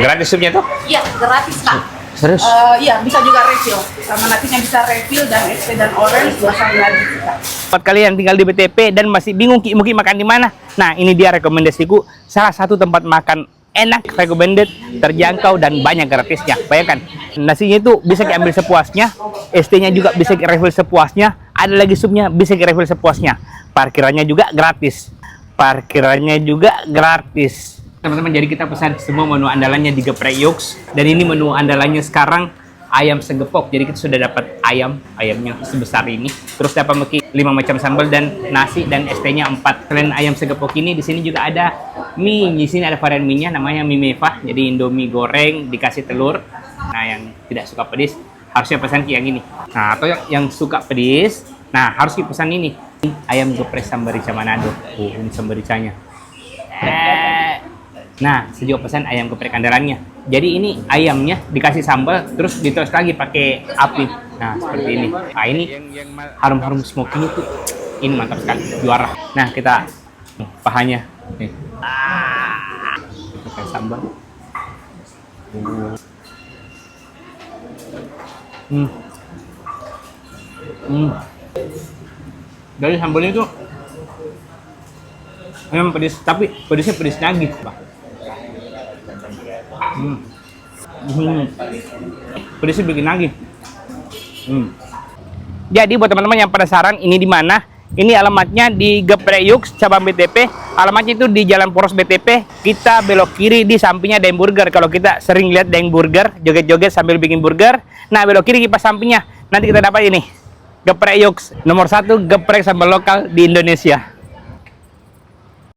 Gratis supnya tuh? Iya, gratis Kak. Serius? Iya, bisa juga refill. Sama nantinya bisa refill dan es teh dan orange 2 kali lagi Kak. Buat kalian yang tinggal di BTP dan masih bingung Ki mungkin makan di mana, nah ini dia rekomendasiku salah satu tempat makan enak, recommended, terjangkau dan banyak gratisnya. Bayangkan nasinya itu bisa diambil sepuasnya, ST-nya juga bisa refill sepuasnya, ada lagi supnya bisa refill sepuasnya, parkirannya juga gratis. Teman-teman, jadi kita pesan semua menu andalannya di Geprek Yux, dan ini menu andalannya sekarang ayam segepok. Jadi kita sudah dapat ayamnya sebesar ini, terus dapat 5 macam sambal dan nasi dan ST-nya 4. Selain ayam segepok ini, di sini juga ada mie. Di sini ada varian mie-nya namanya mie mevah, jadi Indomie goreng dikasih telur. Nah, yang tidak suka pedas harusnya pesan yang ini. Nah, atau yang suka pedas, nah harus pesan ini. Ayam geprek sambal rica Manado. Ini sambal ricanya. Nah, saya juga pesan ayam geprek andalannya. Jadi ini ayamnya dikasih sambal, terus ditoast lagi pakai api. Nah, seperti ini. Nah, ini harum-harum smoking itu. Ini mantap sekali, juara. Nah, kita pahanya. Nih. Pakai sambal. Dari sambalnya itu memang pedas, tapi pedasnya pedas lagi, Pak. Pedasnya bikin lagi. Jadi buat teman-teman yang penasaran ini di mana, ini alamatnya di Geprek Yux cabang BTP. Alamatnya itu di Jalan Poros BTP. Kita belok kiri, di sampingnya Daeng Burger. Kalau kita sering lihat Daeng Burger joget-joget sambil bikin burger, nah belok kiri pas sampingnya nanti kita dapat ini Geprek Yux nomor 1 geprek sambal lokal di Indonesia.